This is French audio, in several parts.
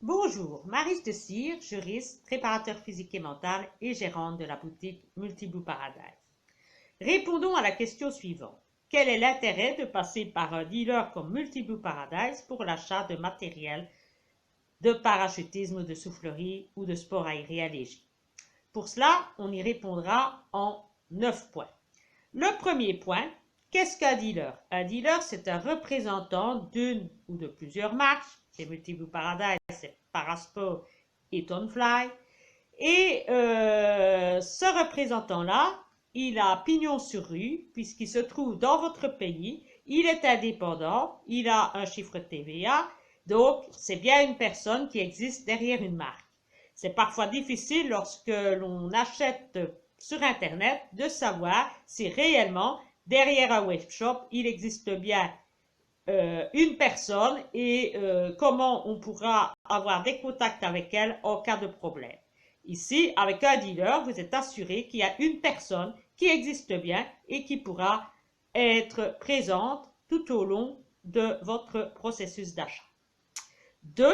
Bonjour, Maryse de Cyr, juriste, préparateur physique et mental et gérante de la boutique Multiblue Paradise. Répondons à la question suivante. Quel est l'intérêt de passer par un dealer comme Multiblue Paradise pour l'achat de matériel de parachutisme ou de soufflerie ou de sport aérien léger? Pour cela, on y répondra en 9 points. Le premier point, qu'est-ce qu'un dealer? Un dealer, c'est un représentant d'une ou de plusieurs marques. Chez Multiblue Paradise, c'est Parasport et Tonfly. Et ce représentant-là, il a pignon sur rue, puisqu'il se trouve dans votre pays, il est indépendant, il a un chiffre TVA, donc c'est bien une personne qui existe derrière une marque. C'est parfois difficile lorsque l'on achète sur Internet de savoir si réellement derrière un webshop il existe bien une personne et comment on pourra avoir des contacts avec elle en cas de problème. Ici, avec un dealer, vous êtes assuré qu'il y a une personne qui existe bien et qui pourra être présente tout au long de votre processus d'achat. 2.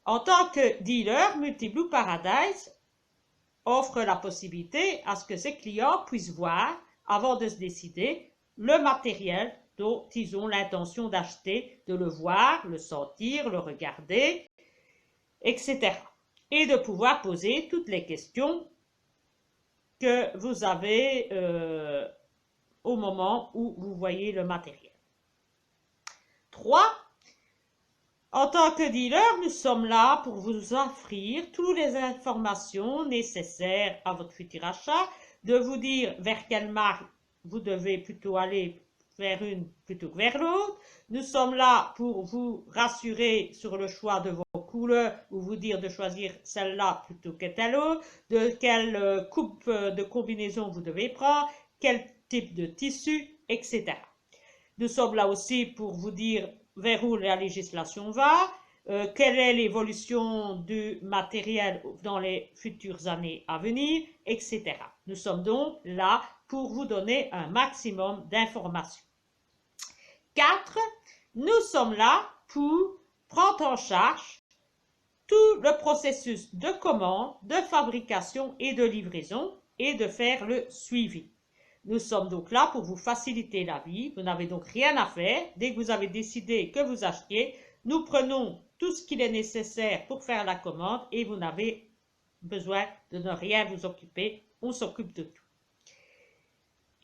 En tant que dealer, Multiblue Paradise offre la possibilité à ce que ses clients puissent voir, avant de se décider, le matériel dont ils ont l'intention d'acheter, de le voir, le sentir, le regarder, etc. Et de pouvoir poser toutes les questions que vous avez au moment où vous voyez le matériel. 3. En tant que dealer, nous sommes là pour vous offrir toutes les informations nécessaires à votre futur achat, de vous dire vers quelle marque vous devez plutôt aller vers une plutôt que vers l'autre. Nous sommes là pour vous rassurer sur le choix de vos couleurs ou vous dire de choisir celle-là plutôt que telle autre, de quelle coupe de combinaison vous devez prendre, quel type de tissu, etc. Nous sommes là aussi pour vous dire vers où la législation va, quelle est l'évolution du matériel dans les futures années à venir, etc. Nous sommes donc là pour vous donner un maximum d'informations. 4. Nous sommes là pour prendre en charge tout le processus de commande, de fabrication et de livraison et de faire le suivi. Nous sommes donc là pour vous faciliter la vie. Vous n'avez donc rien à faire. Dès que vous avez décidé que vous achetiez, nous prenons tout ce qu'il est nécessaire pour faire la commande et vous n'avez besoin de ne rien vous occuper. On s'occupe de tout.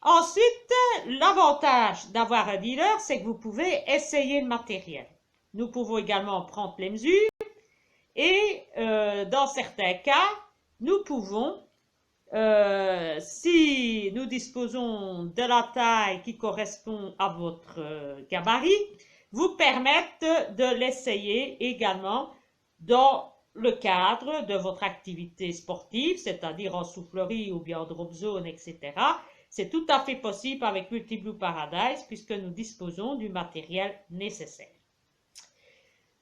Ensuite, l'avantage d'avoir un dealer, c'est que vous pouvez essayer le matériel. Nous pouvons également prendre les mesures et dans certains cas, nous pouvons si nous disposons de la taille qui correspond à votre gabarit, vous permettre de l'essayer également dans le cadre de votre activité sportive, c'est-à-dire en soufflerie ou bien en drop zone, etc. C'est tout à fait possible avec Multiblue Paradise puisque nous disposons du matériel nécessaire.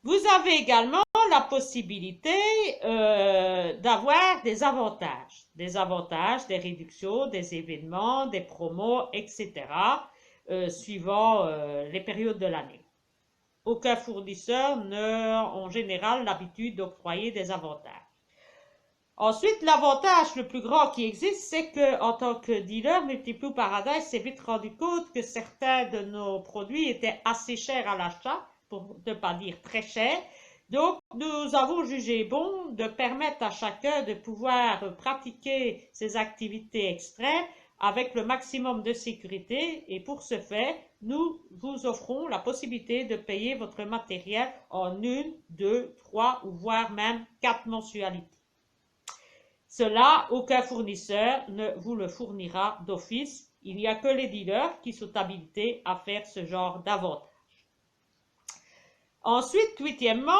Vous avez également la possibilité d'avoir des avantages, des réductions, des événements, des promos, etc. Suivant les périodes de l'année. Aucun fournisseur n'a en général l'habitude d'octroyer des avantages. Ensuite, l'avantage le plus grand qui existe, c'est que en tant que dealer, Multiblue Paradise s'est vite rendu compte que certains de nos produits étaient assez chers à l'achat, pour ne pas dire très cher. Donc, nous avons jugé bon de permettre à chacun de pouvoir pratiquer ses activités extrêmes avec le maximum de sécurité et pour ce faire, nous vous offrons la possibilité de payer votre matériel en 1, 2, 3 ou voire même 4 mensualités. Cela, aucun fournisseur ne vous le fournira d'office. Il n'y a que les dealers qui sont habilités à faire ce genre d'avantage. Ensuite, huitièmement,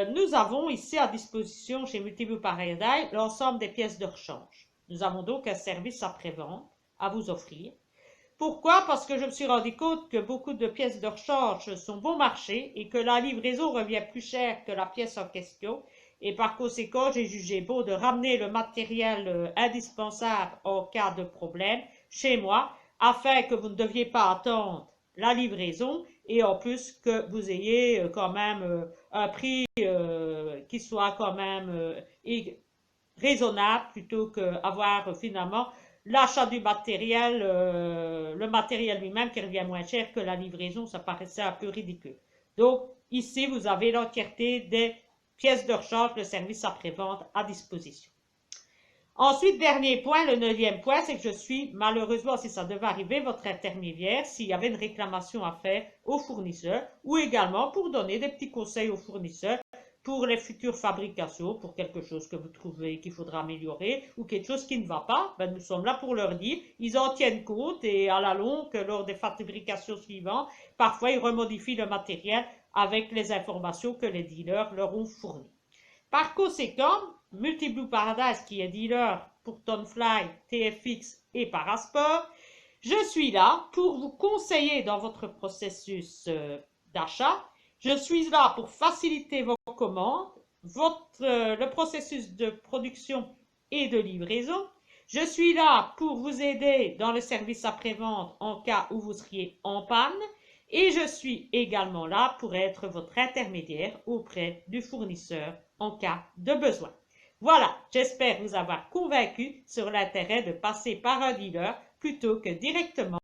nous avons ici à disposition chez Multiblue Paradise l'ensemble des pièces de rechange. Nous avons donc un service après-vente à vous offrir. Pourquoi? Parce que je me suis rendu compte que beaucoup de pièces de rechange sont bon marché et que la livraison revient plus cher que la pièce en question. Et par conséquent, j'ai jugé bon de ramener le matériel indispensable en cas de problème chez moi afin que vous ne deviez pas attendre la livraison et en plus que vous ayez quand même un prix qui soit quand même raisonnable plutôt qu'avoir finalement l'achat du matériel, le matériel lui-même qui revient moins cher que la livraison, ça paraissait un peu ridicule. Donc ici, vous avez l'entièreté des pièces de rechange, le service après-vente à disposition. Ensuite, dernier point, le 9e point, c'est que je suis, malheureusement, si ça devait arriver, votre intermédiaire, s'il y avait une réclamation à faire au fournisseur, ou également pour donner des petits conseils aux fournisseurs pour les futures fabrications, pour quelque chose que vous trouvez qu'il faudra améliorer, ou quelque chose qui ne va pas, ben nous sommes là pour leur dire, ils en tiennent compte, et à la longue, lors des fabrications suivantes, parfois ils remodifient le matériel avec les informations que les dealers leur ont fournies. Par conséquent, Multi-Blue Paradise, qui est dealer pour Tonfly, TFX et Parasport, je suis là pour vous conseiller dans votre processus d'achat. Je suis là pour faciliter vos commandes, le processus de production et de livraison. Je suis là pour vous aider dans le service après-vente en cas où vous seriez en panne. Et je suis également là pour être votre intermédiaire auprès du fournisseur en cas de besoin. Voilà, j'espère vous avoir convaincu sur l'intérêt de passer par un dealer plutôt que directement